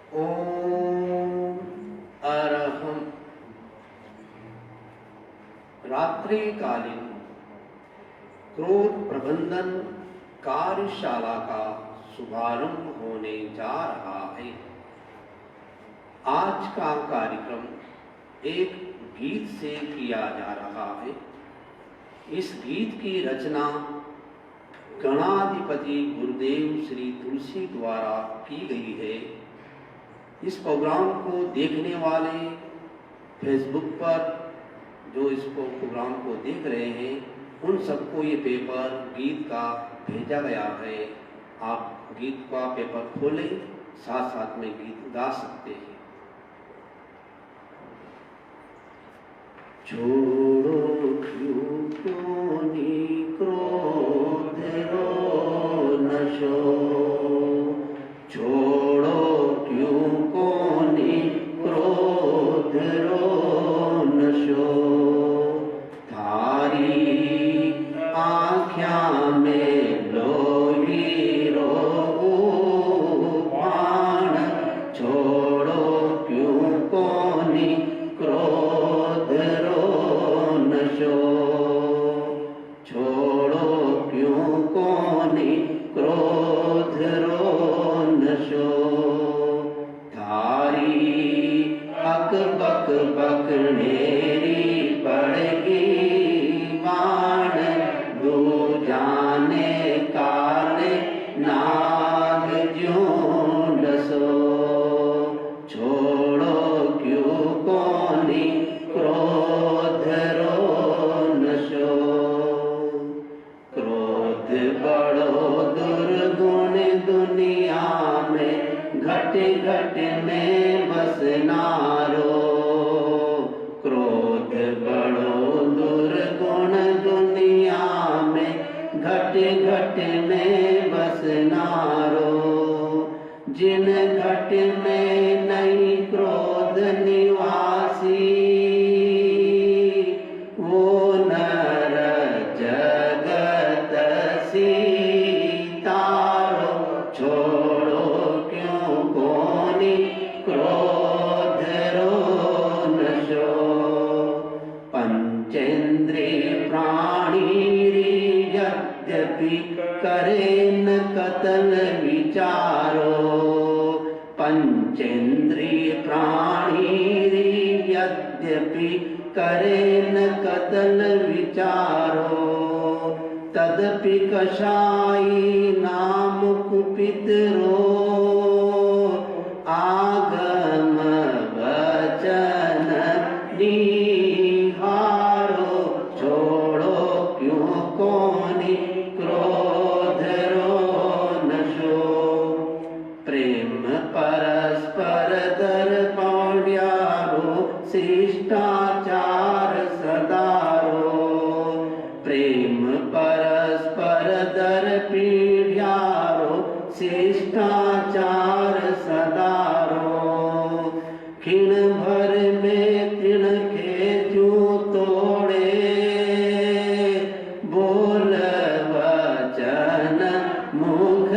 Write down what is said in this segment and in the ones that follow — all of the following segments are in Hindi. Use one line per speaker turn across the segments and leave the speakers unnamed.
ओम अरहम। रात्रिकालीन क्रोध प्रबंधन कार्यशाला का शुभारंभ होने जा रहा है। आज का कार्यक्रम एक गीत से किया जा रहा है। इस गीत की रचना गणाधिपति गुरुदेव श्री तुलसी द्वारा की गई है। इस प्रोग्राम को देखने वाले फेसबुक पर जो इसको प्रोग्राम को देख रहे हैं उन सबको ये पेपर गीत का भेजा गया है। आप गीत का पेपर खोलें, साथ साथ में गीत गा सकते हैं। छोड़ो क्यों नी क्रोध रो नशो, छोड़ो क्यों कोनी क्रोध रो नशो, थारी आँख्या में लोही रो बाण, छोड़ो क्यों कोनी क्रोध रो नशो, छोड़ो क्यों कोनी क्रोध रो नशो, थारी अक बक बकनेरी पड़गी मान, दो जाने काले नाग ज्यों डसो, छोड़ो क्यों कोनी क्रोध रो नशो, क्रोध बड़ो दुर्गुण दुनिया में घट घट में बसनारो, क्रोध बड़ो दुर्गुण दुनिया में घट घट में बसनारो, जिन घट में नहीं क्रोध निवासी, वो नर जगत सीतारो, छोड़ो क्यों कोनी क्रोध रो नशो, पंचेंद्रिय प्राणी यद्यपि करे न कतल विचारो, पंचेंद्रिय प्राणी यद्यपि करे न कतल विचारो, तदपि कषाई नाम कुपित रो, आगम वचन निहारो, छोड़ो क्यों कोनी क्रोध रो नशो, प्रेम परस्पर दर्पण्यारो, शिष्टाचार सदारो, प्रेम परस्पर दर्पण्यारो, शिष्टाचार सदारो, क्षण भर में तृण खेचू तोड़े, बोल वचन मुख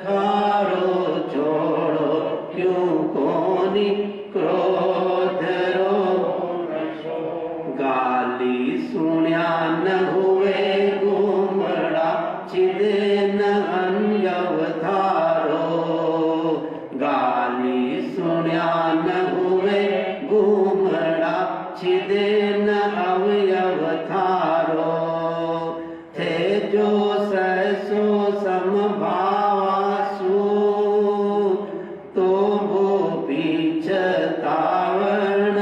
खारो, छोड़ो क्यों कोनी क्रोध रो, गाली सुन्या न हुए गुमड़ा, छिदे न अन्यवतारो, गाली सुन्या न हुए गुमड़ा, छिदे न अवयवतारो, थे जो सहसो समभावासु, तो वो पीछ तावण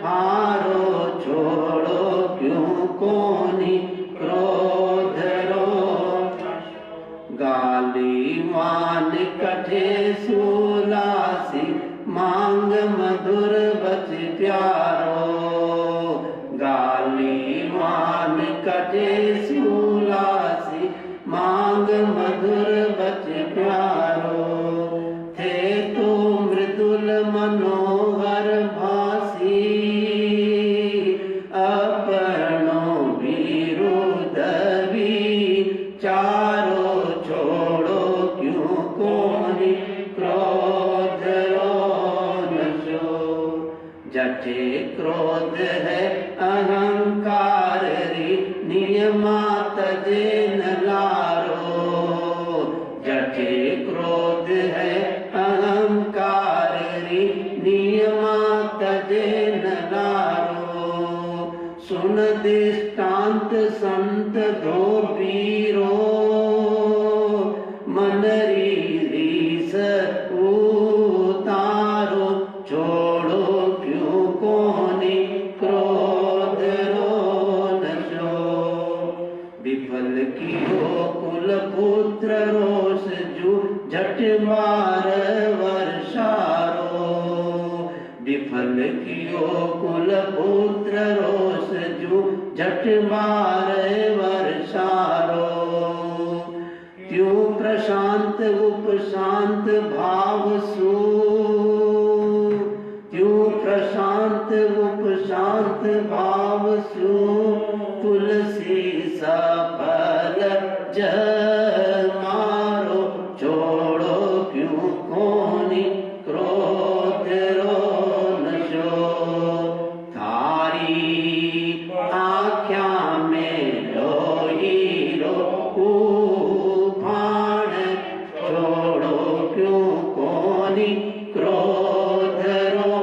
हारो, छोड़ो क्यों कोनी क्रोध रो, गाली मान कठे सुलासी, मांग मधुर बच प्यारो, गाली मान कठे सुलासी, मांग मधुर बच प्यारो, थे तो मृदुल मनोहर भासी, अपनो विरुद्ध विचारो, छोड़ो क्यों कोनी क्रोध जठे क्रोध है अहंकार री नियमा तजे न लारो। जठे क्रोध है अहंकार री नियमा तजे न लारो। सुन दृष्टांत संत धोबीरो मन रीस उतारो। छोड़ो क्यों कोनी क्रोध रो नशो। विफल कियो कुल पुत्र रोष जू झट मार वर्षारो। विफल कियो कुल पुत्र रोष जू झट मार वर्षारो। त्यों प्रशांत उपशांत भाव सु। त्यों प्रशांत उपशांत भाव सु। तुलसी सा फल मारो। छोड़ो क्यों कोनी क्रोध रो नशो। थारी आख्या में लोहीरो उफान। छोड़ो क्यों कोनी क्रोध रो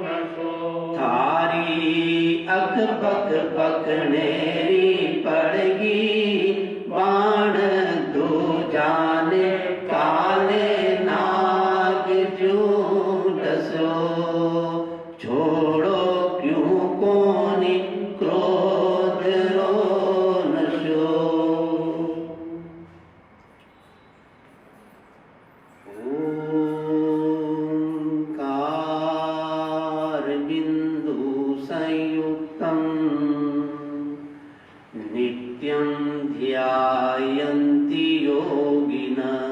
नशो। थारी अक पक पकनेरी पड़गी। बाण दो जाने काले नाग जू डसो। छोड़ो क्यों कोनी क्रोध रो नशो। ओंकार बिंदु संयुक्तम नित्यं ध्यायन्ति योगिनः।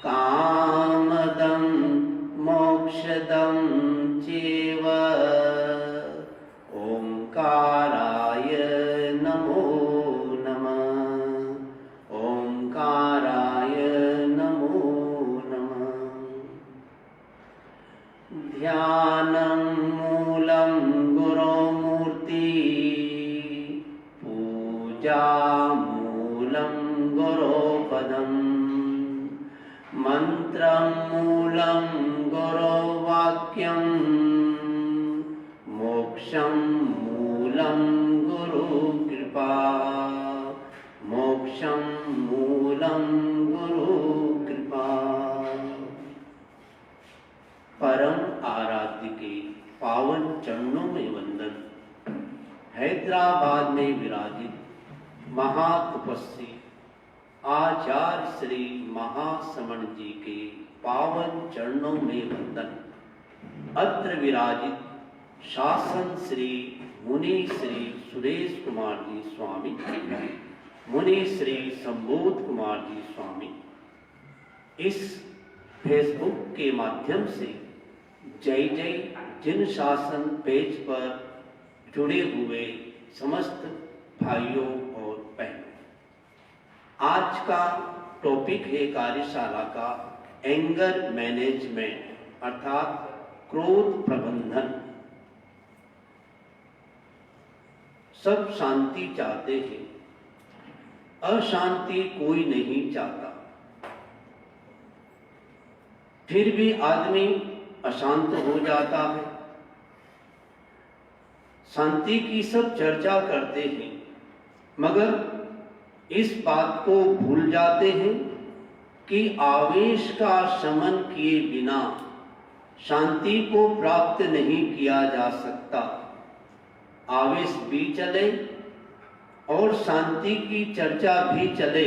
कामदं मोक्षदं चैव। ओंकाराय नमो नमः। ओंकाराय नमो नमः। ध्यानं मूलं गुरोमूर्ति। पूजा मूलं गुरोपदम्। मंत्रं मूलं गुरोवाक्यं। मोक्षं मूलं गुरुकृपा। मोक्षं मूलं गुरुकृपा। परम आराध्य के पावन चरणों में वंदन। हैदराबाद में विराजित महातपस्वी आचार्य श्री महासमण जी के पावन चरणों में वंदन। अत्र विराजित शासन श्री मुनि श्री सुरेश कुमार जी स्वामी, मुनि श्री संबोध कुमार जी स्वामी, इस फेसबुक के माध्यम से जय जय जिन शासन पेज पर जुड़े हुए समस्त भाइयों और बहनों, आज का टॉपिक है कार्यशाला का एंगर मैनेजमेंट अर्थात क्रोध प्रबंधन। सब शांति चाहते हैं, अशांति कोई नहीं चाहता। फिर भी आदमी अशांत हो जाता है। शांति की सब चर्चा करते हैं, मगर इस बात को भूल जाते हैं कि आवेश का शमन किए बिना शांति को प्राप्त नहीं किया जा सकता। आवेश भी चले और शांति की चर्चा भी चले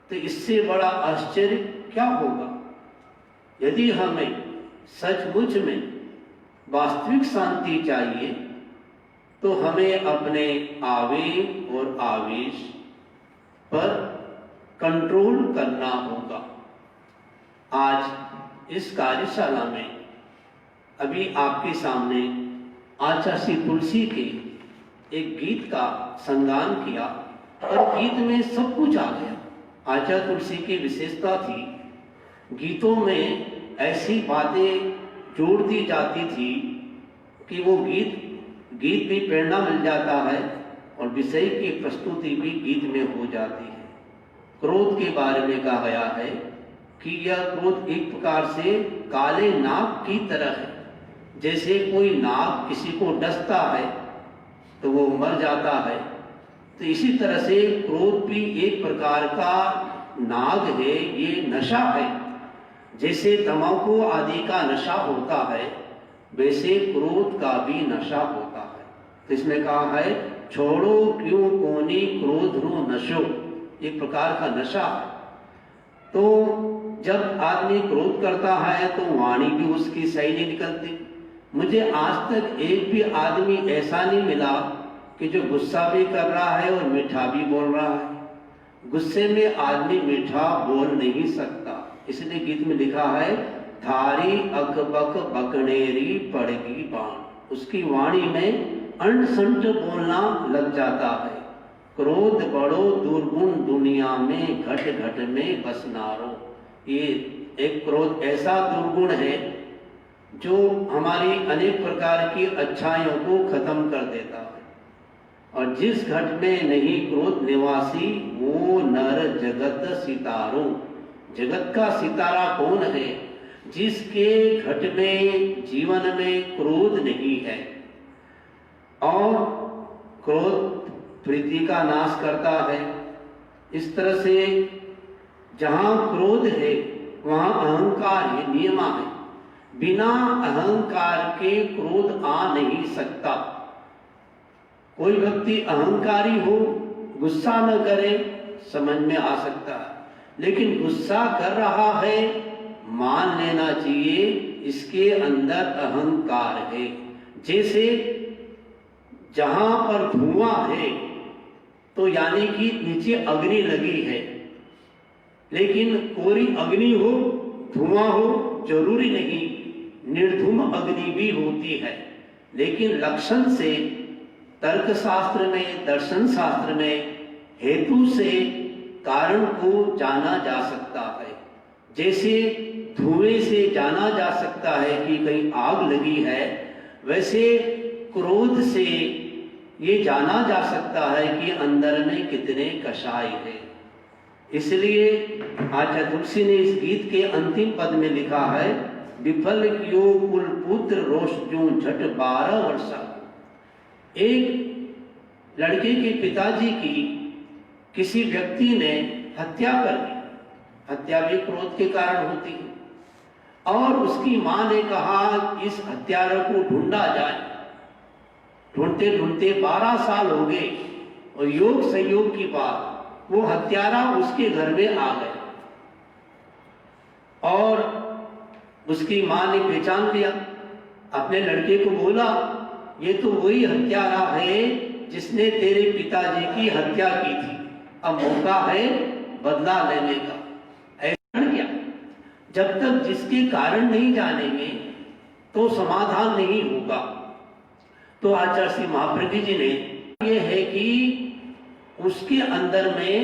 तो इससे बड़ा आश्चर्य क्या होगा। यदि हमें सचमुच में वास्तविक शांति चाहिए तो हमें अपने आवेग और आवेश पर कंट्रोल करना होगा। आज इस कार्यशाला में अभी आपके सामने आचार्य श्री तुलसी के एक गीत का संगान किया और गीत में सब कुछ आ गया। आचार्य तुलसी की विशेषता थी, गीतों में ऐसी बातें जोड़ दी जाती थी कि वो गीत भी प्रेरणा मिल जाता है और विषय की प्रस्तुति भी गीत में हो जाती है। क्रोध के बारे में कहा गया है कि यह क्रोध एक प्रकार से काले नाग की तरह है। जैसे कोई नाग किसी को डसता है तो वो मर जाता है, तो इसी तरह से क्रोध भी एक प्रकार का नाग है, ये नशा है। जैसे तंबाकू आदि का नशा होता है वैसे क्रोध का भी नशा होता है। तो इसमें कहा है छोड़ो क्यों कोनी क्रोध रो नशो, एक प्रकार का नशा है। तो जब आदमी क्रोध करता है तो वाणी भी उसकी सही नहीं निकलती। मुझे आज तक एक भी आदमी ऐसा नहीं मिला कि जो गुस्सा भी कर रहा है और मीठा भी बोल रहा है। गुस्से में आदमी मीठा बोल नहीं सकता, इसलिए गीत में लिखा है थारी अकबक बकनेरी पड़गी बाण। उसकी वाणी में अंट संट बोलना लग जाता है। क्रोध बड़ो दुर्गुण दुनिया में घट घट में बसनारो। ये एक क्रोध ऐसा दुर्गुण है जो हमारी अनेक प्रकार की अच्छाइयों को खत्म कर देता है। और जिस घट में नहीं क्रोध निवासी वो नर जगत सितारो। जगत का सितारा कौन है? जिसके घट में जीवन में क्रोध नहीं है। और क्रोध प्रीति का नाश करता है। इस तरह से जहां क्रोध है वहां अहंकार है, नियमा है। बिना अहंकार के क्रोध आ नहीं सकता। कोई व्यक्ति अहंकारी हो, गुस्सा न करे, समझ में आ सकता है, लेकिन गुस्सा कर रहा है, मान लेना चाहिए इसके अंदर अहंकार है। जैसे जहां पर धुआं है तो यानी कि नीचे अग्नि लगी है, लेकिन कोरी अग्नि हो, धुआं हो जरूरी नहीं, निर्धूम अग्नि भी होती है। लेकिन लक्षण से तर्क शास्त्र में, दर्शन शास्त्र में हेतु से कारण को जाना जा सकता है। जैसे धुएं से जाना जा सकता है कि कहीं आग लगी है, वैसे क्रोध से ये जाना जा सकता है कि अंदर में कितने कषाय है। इसलिए आचार्य तुलसी ने इस गीत के अंतिम पद में लिखा है विफल कियो कुल पुत्र रोष जो झट 12 वर्षा। एक लड़के के पिताजी की किसी व्यक्ति ने हत्या कर दी। हत्या भी क्रोध के कारण होती है। और उसकी मां ने कहा इस हत्यारे को ढूंढा जाए। ढूंढते ढूंढते 12 साल हो गए और योग संयोग की बात वो हत्यारा उसके घर में आ गए और उसकी मां ने पहचान लिया। अपने लड़के को बोला ये तो वही हत्यारा है जिसने तेरे पिताजी की हत्या की थी, अब मौका है बदला लेने का। ऐसा किया। जब तक जिसके कारण नहीं जानेंगे तो समाधान नहीं होगा। तो आचार्य श्री महाप्रज्ञ जी ने ये है कि उसके अंदर में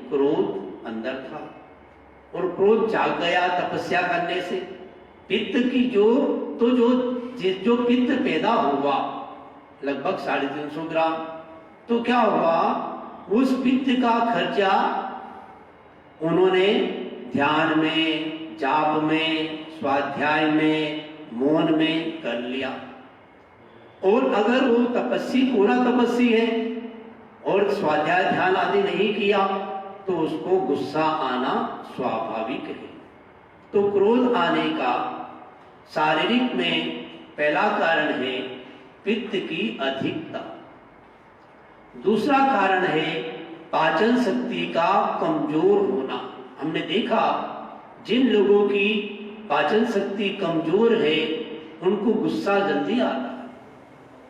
क्रोध अंदर था और क्रोध जाग गया तपस्या करने से। पित्त की जो पित्त पैदा हुआ लगभग 350 ग्राम, तो क्या हुआ उस पित्त का खर्चा उन्होंने ध्यान में, जाप में, स्वाध्याय में, मौन में कर लिया। और अगर वो पूरा तपस्वी है और स्वाध्याय ध्यान आदि नहीं किया तो उसको गुस्सा आना स्वाभाविक है। तो क्रोध आने का शारीरिक में पहला कारण है पित्त की अधिकता। दूसरा कारण है पाचन शक्ति का कमजोर होना। हमने देखा जिन लोगों की पाचन शक्ति कमजोर है उनको गुस्सा जल्दी आता है,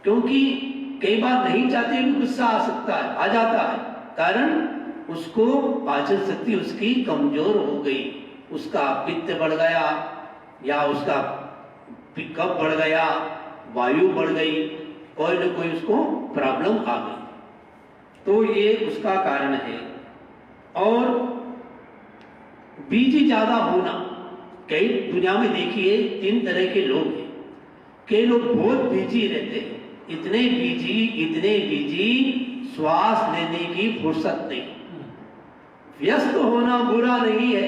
क्योंकि कई बार नहीं चाहते भी गुस्सा आ सकता है, आ जाता है, कारण उसको पाचन शक्ति उसकी कमजोर हो गई। उसका पित्त बढ़ गया या उसका कफ बढ़ गया, वायु बढ़ गई, कोई न कोई उसको प्रॉब्लम आ गई, तो ये उसका कारण है। और बीज ज्यादा होना, कई दुनिया में देखिए 3 तरह के लोग हैं। कई लोग बहुत बिजी रहते हैं, इतने बिजी श्वास लेने की फुर्सत नहीं। व्यस्त होना बुरा नहीं है,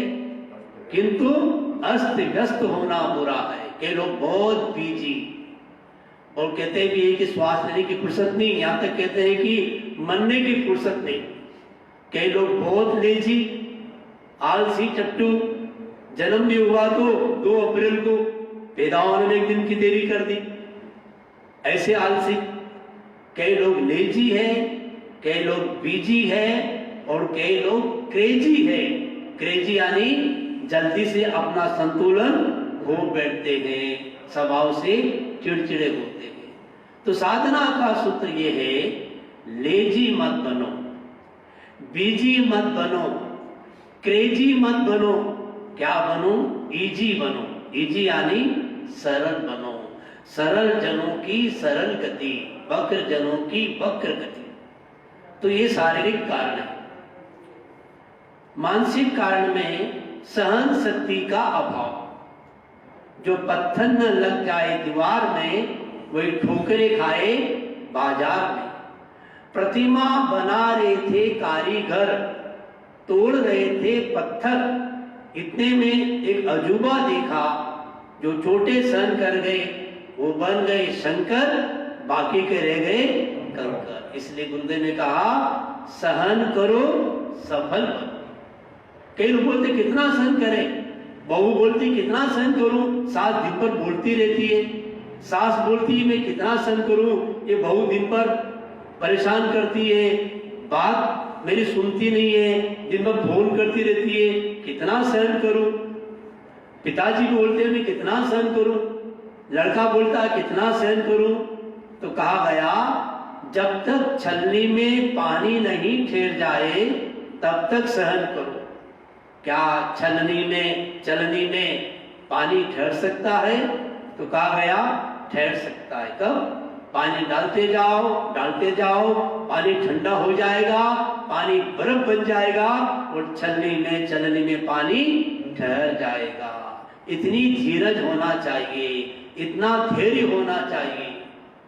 किंतु अस्त व्यस्त होना बुरा है। कई लोग बहुत बिजी और कहते भी है कि श्वास लेने की फुर्सत नहीं, यहां तक कहते हैं कि मरने की फुर्सत नहीं। कई लोग बहुत लेजी, आलसी, चट्टू, जन्म भी हुआ तो 2 अप्रैल को, पैदा होने में 1 दिन की देरी कर दी, ऐसे आलसी। कई लोग लेजी है, कई लोग बिजी है और कई लोग क्रेजी है। क्रेजी यानी जल्दी से अपना संतुलन खो बैठते हैं, स्वभाव से चिड़चिड़े होते हैं। तो साधना का सूत्र ये है, लेजी मत बनो, बिजी मत बनो, क्रेजी मत बनो। क्या बनो? इजी बनो। इजी यानी सरल बनो, सरल जनों की सरल गति, वक्र जनों की वक्र गति। तो ये शारीरिक कारण है। मानसिक कारण में सहन शक्ति का अभाव। जो पत्थर न लग जाए दीवार में, वही ठोकरें खाए बाजार में। प्रतिमा बना रहे थे कारीगर, तोड़ रहे थे पत्थर। इतने में एक अजूबा देखा, जो छोटे सहन कर गए वो बन गए शंकर, बाकी के रह गए कंकर। इसलिए गुरुदेव ने कहा, सहन करो सफल बनो। कई लोग बोलते कितना सहन करें, बहू बोलती कितना सहन करूं, सास दिन पर बोलती रहती है। सास बोलती है मैं कितना सहन करूं, ये बहू दिन पर परेशान करती है, बात मेरी सुनती नहीं है, दिन भर फोन करती रहती है, कितना सहन करूं। पिताजी भी बोलते हैं मैं कितना सहन करूं, लड़का बोलता है कितना सहन करूं। तो कहा गया, जब तक छलनी में पानी नहीं ठहर जाए तब तक सहन करो। क्या चलनी में पानी ठहर सकता है? तो कहा गया ठहर सकता है। कब? पानी डालते जाओ, पानी ठंडा हो जाएगा, पानी बर्फ बन जाएगा और चलनी में पानी ठहर जाएगा। इतनी धीरज होना चाहिए, इतना धैर्य होना चाहिए।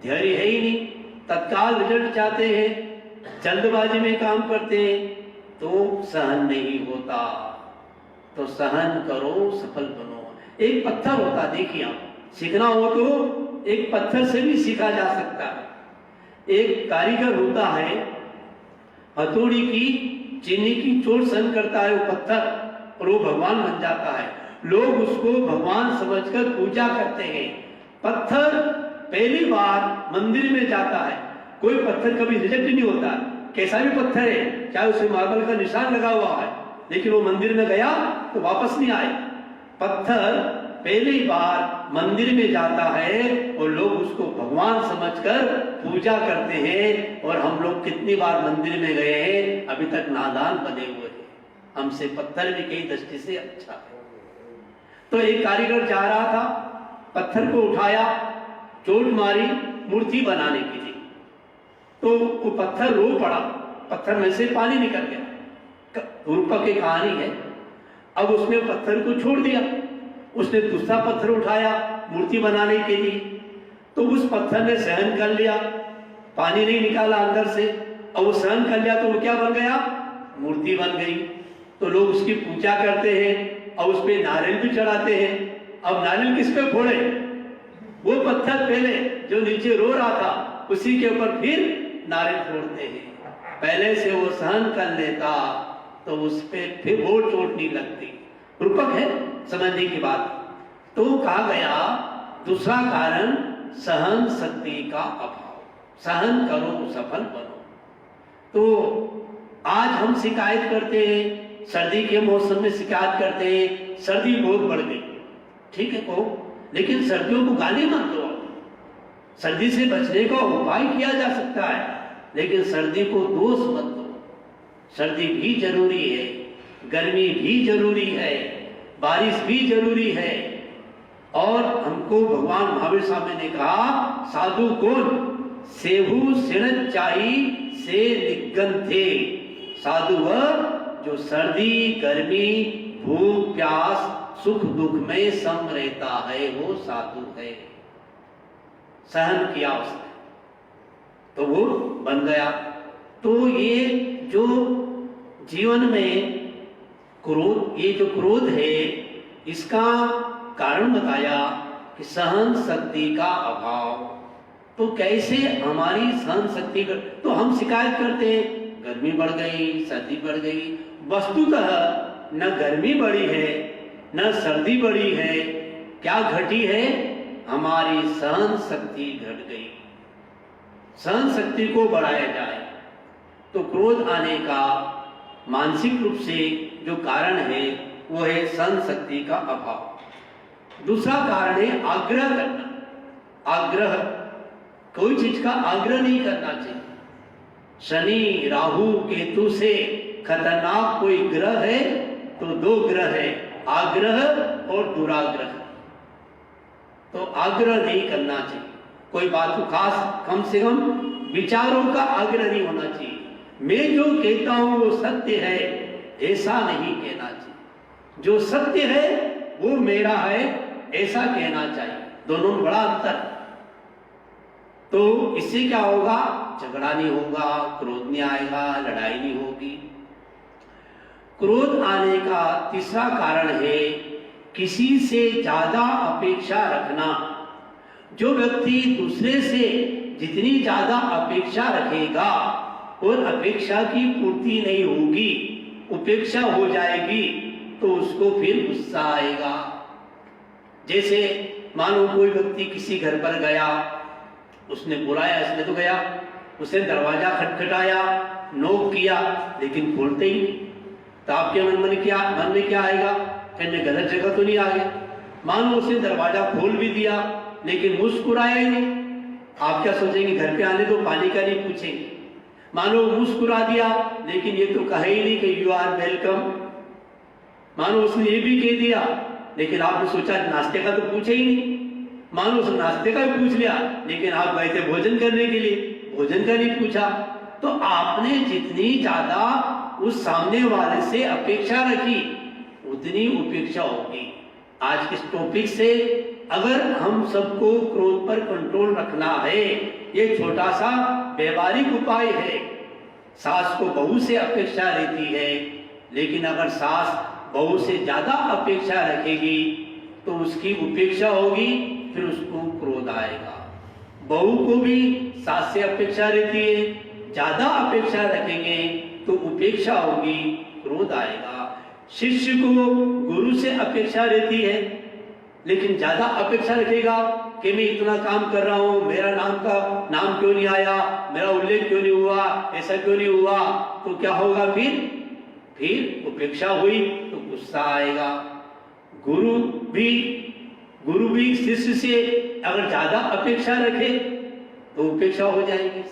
धैर्य है ही नहीं, तत्काल रिजल्ट चाहते हैं, जल्दबाजी में काम करते हैं, तो सहन नहीं होता। तो सहन करो, सफल बनो। एक पत्थर होता, देखिए आप, सीखना हो तो एक पत्थर से भी सीखा जा सकता है। एक कारीगर होता है, हथौड़ी की चीनी की चोट सहन करता है वो पत्थर, और वो भगवान बन जाता है। लोग उसको भगवान समझकर पूजा करते हैं। पत्थर पहली बार मंदिर में जाता है, कोई पत्थर कभी रिजेक्ट नहीं होता, कैसा भी पत्थर है, चाहे उसमें मार्बल का निशान लगा हुआ है, लेकिन वो मंदिर में गया तो वापस नहीं आए। पत्थर पहली बार मंदिर में जाता है और लोग उसको भगवान समझकर पूजा करते हैं। और हम लोग कितनी बार मंदिर में गए हैं, अभी तक नादान बने हुए हैं। हमसे पत्थर भी कई दृष्टि से अच्छा है। तो एक कारीगर जा रहा था, पत्थर को उठाया, चोट मारी मूर्ति बनाने के लिए, तो वो पत्थर रो पड़ा, पत्थर में से पानी निकल गया। रूपक की कहानी है। अब उसने पत्थर को छोड़ दिया, उसने दूसरा पत्थर उठाया मूर्ति बनाने के लिए, तो उस पत्थर ने सहन कर लिया, पानी नहीं निकाला अंदर से, और वो सहन कर लिया तो वो क्या बन गया? मूर्ति बन गई। तो लोग उसकी पूजा करते हैं और उस पे नारियल भी चढ़ाते हैं। अब नारियल किस पे फोड़े? वो पत्थर पहले जो नीचे रो रहा था उसी के ऊपर फिर नारियल फोड़ते हैं। पहले से वो सहन कर लेता तो उस पे फिर वो चोट नहीं लगती। रूपक है, समझने की बात। तो कहा गया दूसरा कारण सहन शक्ति का अभाव। सहन करो, सफल बनो। तो आज हम शिकायत करते हैं, सर्दी के मौसम में शिकायत करते हैं, सर्दी बहुत बढ़ गई, ठीक है को, लेकिन सर्दियों को गाली मत दो। सर्दी से बचने का उपाय किया जा सकता है, लेकिन सर्दी को दोष मत दो। सर्दी भी जरूरी है, गर्मी भी जरूरी है, बारिश भी जरूरी है। और हमको भगवान महावीर स्वामी ने कहा, साधु कौन? सेहु सिण चाई से निगन थे। साधु वह जो सर्दी, गर्मी, भूख, प्यास, सुख दुख में सम रहता है, वो साधु है। सहन किया उसने, तो वो बन गया। तो ये जो जीवन में क्रोध, ये जो क्रोध है, इसका कारण बताया कि सहन शक्ति का अभाव। तो कैसे हमारी सहन शक्ति तो हम शिकायत करते हैं, गर्मी बढ़ गई, सर्दी बढ़ गई। वस्तुतः न गर्मी बढ़ी है न सर्दी बढ़ी है, क्या घटी है? हमारी सहन शक्ति घट गई। सहन शक्ति को बढ़ाया जाए तो क्रोध आने का मानसिक रूप से जो कारण है वो है सहन शक्ति का अभाव। दूसरा कारण है आग्रह करना। आग्रह, कोई चीज का आग्रह नहीं करना चाहिए। शनि राहु केतु से खतरनाक कोई ग्रह है तो दो ग्रह है, आग्रह और दुराग्रह। तो आग्रह नहीं करना चाहिए कोई बात को, खास कम से कम विचारों का आग्रह नहीं होना चाहिए। मैं जो कहता हूं वो सत्य है ऐसा नहीं कहना चाहिए। जो सत्य है वो मेरा है ऐसा कहना चाहिए। दोनों में बड़ा अंतर। तो इससे क्या होगा? झगड़ा नहीं होगा, क्रोध नहीं आएगा, लड़ाई नहीं होगी। क्रोध आने का तीसरा कारण है किसी से ज्यादा अपेक्षा रखना। जो व्यक्ति दूसरे से जितनी ज्यादा अपेक्षा रखेगा और अपेक्षा की पूर्ति नहीं होगी, उपेक्षा हो जाएगी, तो उसको फिर गुस्सा आएगा। जैसे मानो कोई व्यक्ति किसी घर पर गया, उसने बुलाया, इसने तो गया, उसने दरवाजा खटखटाया, नॉक किया, लेकिन खोलते ही नहीं। तो आपके मन में क्या आएगा? कहने गलत जगह तो नहीं आ गया। मानो उसने दरवाजा खोल भी दिया लेकिन मुस्कुराया ही नहीं, आप क्या सोचेंगे? घर पे आने तो पानी का नहीं पूछेंगे। मानो मुस्कुरा दिया लेकिन ये तो कहे ही नहीं कि यू आर वेलकम। मानो उसने ये भी कह दिया लेकिन आपने सोचा नाश्ते का तो पूछे ही नहीं। मानो उसने नाश्ते का भी पूछ लिया लेकिन आप गए थे भोजन करने के लिए, भोजन का नहीं पूछा। तो आपने जितनी ज्यादा उस सामने वाले से अपेक्षा रखी उतनी उपेक्षा होगी। आज इस टॉपिक से अगर हम सबको क्रोध पर कंट्रोल रखना है, ये छोटा सा व्यवहारिक उपाय है। सास को बहू से अपेक्षा रहती है, लेकिन अगर सास बहू से ज्यादा अपेक्षा रखेगी तो उसकी उपेक्षा होगी, फिर उसको क्रोध आएगा। बहू को भी सास से अपेक्षा रहती है, ज्यादा अपेक्षा रखेंगे तो उपेक्षा होगी, क्रोध आएगा। शिष्य को गुरु से अपेक्षा रहती है, लेकिन ज्यादा अपेक्षा रखेगा कि मैं इतना काम कर रहा हूं, मेरा नाम क्यों नहीं आया, मेरा उल्लेख क्यों नहीं हुआ, ऐसा क्यों नहीं हुआ, तो क्या होगा? फिर उपेक्षा हुई तो गुस्सा आएगा। गुरु भी शिष्य से अगर ज्यादा अपेक्षा रखे तो उपेक्षा हो जाएगी।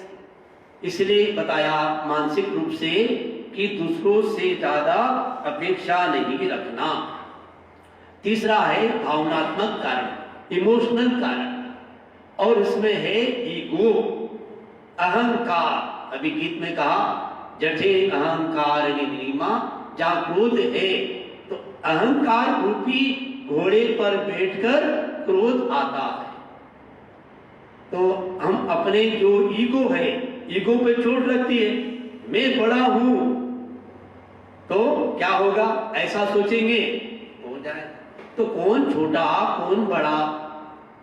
इसलिए बताया मानसिक रूप से कि दूसरों से ज्यादा अपेक्षा नहीं रखना। तीसरा है भावनात्मक कारण, इमोशनल कारण, और इसमें है ईगो, अहंकार। अभी गीत में कहा जठे अहंकार नीलिमा, जहां क्रोध है तो अहंकार रूपी घोड़े पर बैठकर क्रोध आता है। तो हम अपने जो ईगो है, ईगो पे चोट लगती है, मैं बड़ा हूं तो क्या होगा, ऐसा सोचेंगे, हो जाए। तो कौन छोटा कौन बड़ा,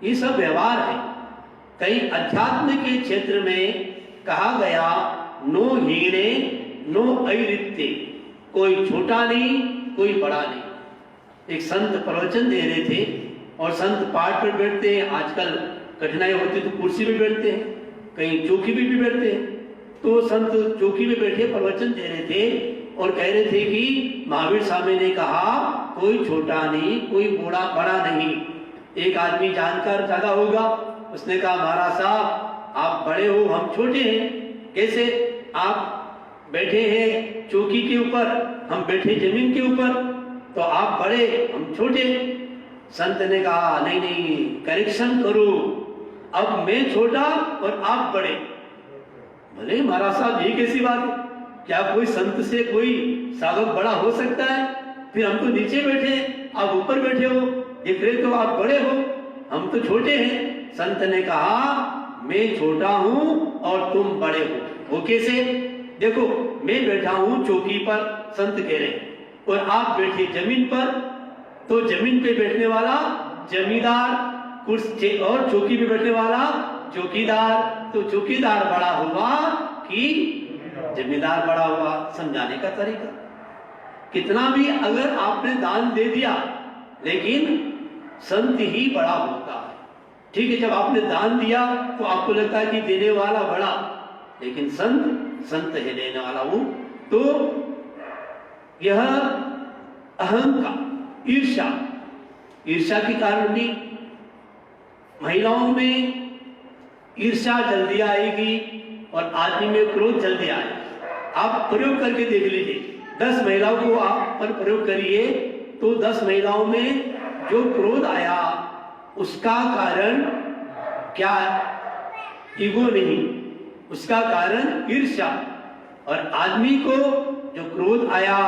ये सब व्यवहार है। कई अध्यात्म के क्षेत्र में कहा गया नो हीणे नो ऐरित्य, कोई छोटा नहीं कोई बड़ा नहीं। एक संत प्रवचन दे रहे थे और संत पाठ पर बैठते हैं, आजकल कठिनाई होती तो कुर्सी पे बैठते हैं, कहीं चौकी पे भी बैठते हैं। तो संत चौकी में बैठे प्रवचन दे रहे थे और कह रहे थे कि महावीर स्वामी ने कहा कोई छोटा नहीं कोई बड़ा नहीं। एक आदमी जानकर ज्यादा होगा, उसने कहा महाराज साहब आप बड़े हो हम छोटे हैं, कैसे? आप बैठे हैं चौकी के ऊपर, हम बैठे जमीन के ऊपर, तो आप बड़े हम छोटे। संत ने कहा नहीं करेक्शन करो, अब मैं छोटा और आप बड़े। भले महाराज साहब ये कैसी बात है, क्या कोई संत से कोई साधक बड़ा हो सकता है? फिर हम तो नीचे बैठे हैं, आप ऊपर बैठे हो, दिख रहे तो आप बड़े हो, हम तो छोटे हैं। संत ने कहा मैं छोटा हूं और तुम बड़े हो। वो कैसे? देखो, मैं बैठा हूं चौकी पर, संत कह रहे, और आप बैठे जमीन पर, तो जमीन पे बैठने वाला जमींदार, कुर्सी और चौकी पे बैठने वाला चौकीदार। तो चौकीदार बड़ा हुआ कि जमींदार बड़ा हुआ? समझाने का तरीका। कितना भी अगर आपने दान दे दिया, लेकिन संत ही बड़ा होता है। ठीक है, जब आपने दान दिया तो आपको लगता है कि देने वाला बड़ा, लेकिन संत है देने वाला वो। तो यह अहंकार, ईर्ष्या के कारण भी महिलाओं में ईर्ष्या जल्दी आएगी और आदमी में क्रोध जल्दी आएगा। आप प्रयोग करके देख लीजिए, 10 महिलाओं को आप पर प्रयोग करिए तो 10 महिलाओं में जो क्रोध आया उसका कारण क्या? ईगो नहीं, उसका कारण ईर्ष्या। और आदमी को जो क्रोध आया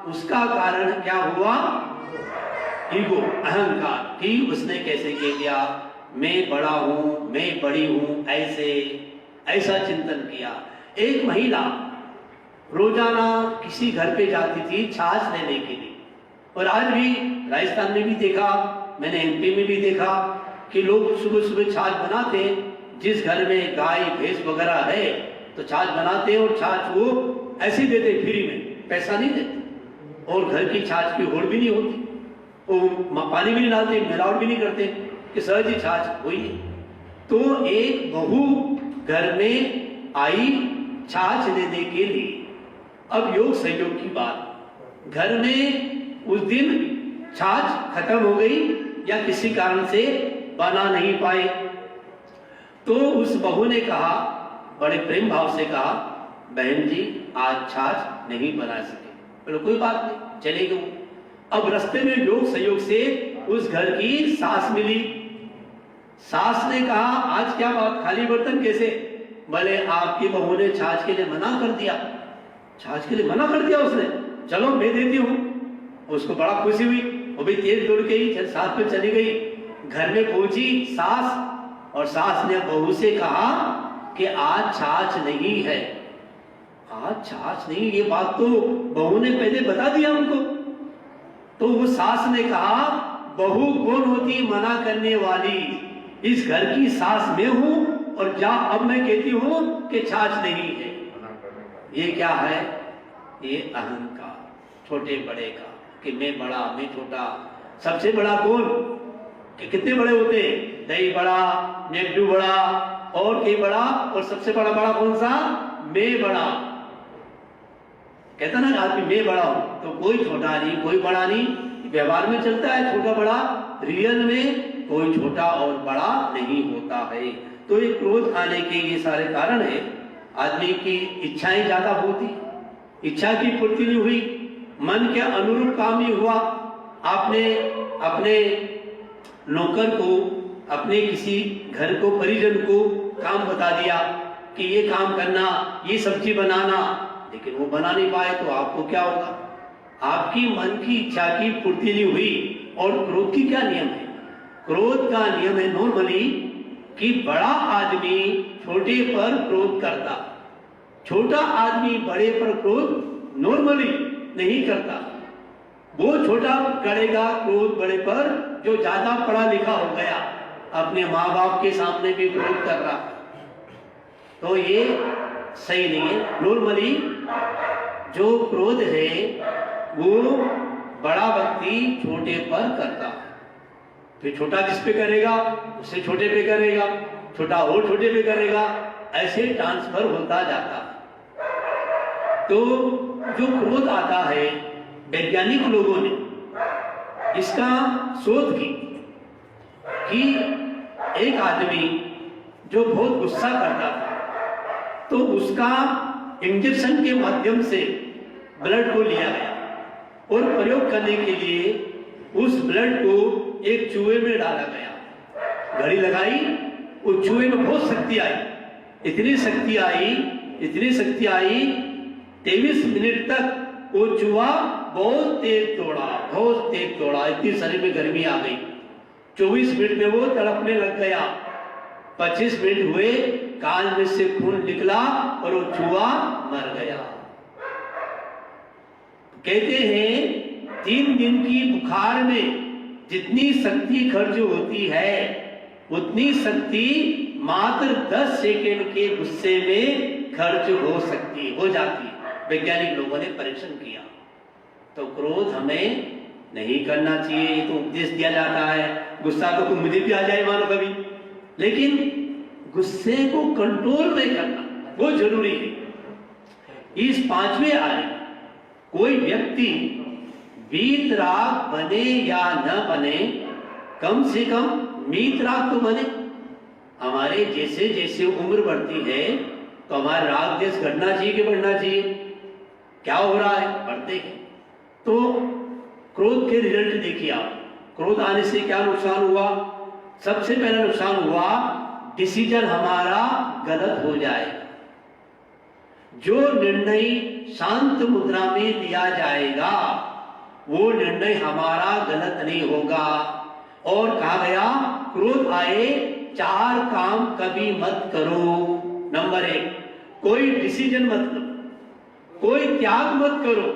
उसका कारण क्या हुआ? ईगो, अहंकार, कि उसने कैसे कह दिया मैं बड़ा हूं, मैं बड़ी हूं, ऐसा चिंतन किया। एक महिला रोजाना किसी घर पे जाती थी छाछ लेने के लिए, और आज भी राजस्थान में भी देखा, मैंने एमपी में भी देखा कि लोग सुबह सुबह छाछ बनाते। जिस घर में गाय भैंस वगैरह है तो छाछ बनाते और छाछ वो ऐसे देते फ्री में, पैसा नहीं देते। और घर की छाछ की होड़ भी नहीं होती, वो पानी भी नहीं डालते, मिलावट भी नहीं करते, कि सहज ही छाछ हुई है। तो एक बहू घर में आई छाछ लेने के लिए। अब योग संयोग की बात, घर में उस दिन छाछ खत्म हो गई या किसी कारण से बना नहीं पाए, तो उस बहू ने कहा, बड़े प्रेम भाव से कहा, बहन जी आज छाछ नहीं बना सके। बोलो कोई बात नहीं, चले गए। अब रास्ते में योग संयोग से उस घर की सास मिली। सास ने कहा आज क्या बात, खाली बर्तन कैसे? बोले आपकी बहू ने छाछ के लिए मना कर दिया। छाछ के लिए मना कर दिया उसने? चलो मैं देती हूँ। उसको बड़ा खुशी हुई, वो भी तेज दौड़ के ही सास पे चली गई। घर में पहुंची सास, और सास ने बहू से कहा कि आज छाछ नहीं है। आज छाछ नहीं, ये बात तो बहू ने पहले बता दिया उनको। तो वो सास ने कहा बहू कौन होती मना करने वाली, इस घर की सास मैं हूं, और जा अब मैं कहती हूं कि छाछ नहीं है। ये क्या है? ये अहंकार, छोटे बड़े का, कि मैं बड़ा मैं छोटा। सबसे बड़ा कौन? कि कितने बड़े होते? दही बड़ा, नेगडू बड़ा, और कई बड़ा, और सबसे बड़ा कौन सा? मैं बड़ा। कहता ना आदमी मैं बड़ा हूं, तो कोई छोटा नहीं कोई बड़ा नहीं। व्यवहार में चलता है छोटा बड़ा, रियल में कोई छोटा और बड़ा नहीं होता है। तो ये क्रोध आने के ये सारे कारण है। आदमी की इच्छाएं ज्यादा होती, इच्छा की पूर्ति नहीं हुई, मन के अनुरूप काम नहीं हुआ। आपने अपने नौकर को, अपने किसी घर को, परिजन को काम बता दिया कि ये काम करना, ये सब्जी बनाना, लेकिन वो बना नहीं पाए, तो आपको क्या होगा? आपकी मन की इच्छा की पूर्ति नहीं हुई। और क्रोध की क्या नियम है? क्रोध का नियम है नॉर्मली कि बड़ा आदमी छोटे पर क्रोध करता, छोटा आदमी बड़े पर क्रोध नॉर्मली नहीं करता। वो छोटा करेगा क्रोध बड़े पर जो ज्यादा पढ़ा लिखा हो गया, अपने माँ बाप के सामने भी क्रोध कर रहा, तो ये सही नहीं है। नॉर्मली जो क्रोध है वो बड़ा व्यक्ति छोटे पर करता है, फिर छोटा जिस पे करेगा उससे छोटे पे करेगा, छोटा और छोटे पे करेगा, ऐसे ट्रांसफर होता जाता है। तो जो क्रोध आता है, वैज्ञानिक लोगों ने इसका शोध की कि एक आदमी जो बहुत गुस्सा करता था तो उसका इंजेक्शन के माध्यम से ब्लड को लिया गया और प्रयोग करने के लिए उस ब्लड को एक चूहे में डाला गया। घड़ी लगाई, उस चूहे में बहुत शक्ति आई, इतनी शक्ति आई 23 मिनट तक वो चूहा बहुत तेज दौड़ा, इतनी शरीर में गर्मी आ गई। 24 मिनट में वो तड़पने लग गया 25 मिनट हुए, कान में से खून निकला और वो चूहा मर गया। कहते हैं 3 दिन की बुखार में जितनी शक्ति खर्च होती है उतनी शक्ति मात्र 10 सेकेंड के गुस्से में खर्च हो जाती है। वैज्ञानिक लोगों ने परीक्षण किया। तो क्रोध हमें नहीं करना चाहिए, ये तो उपदेश दिया जाता है। गुस्सा तो मुझे भी आ जाए मानो कभी, लेकिन गुस्से को कंट्रोल में करना वो जरूरी है। इस 5वें आने कोई व्यक्ति वीतराग बने या न बने, कम से कम मीतराग तो बने। हमारे जैसे जैसे उम्र बढ़ती है तो हमारा राग देश घटना चाहिए कि बढ़ना चाहिए? क्या हो रहा है? बढ़ते हैं। तो क्रोध के रिजल्ट देखिए आप। क्रोध आने से क्या नुकसान हुआ? सबसे पहला नुकसान हुआ डिसीजन हमारा गलत हो जाएगा। जो निर्णय शांत मुद्रा में लिया जाएगा वो निर्णय हमारा गलत नहीं होगा। और कहा गया क्रोध आए 4 काम कभी मत करो। नंबर 1, कोई डिसीजन मत लो, कोई त्याग मत करो।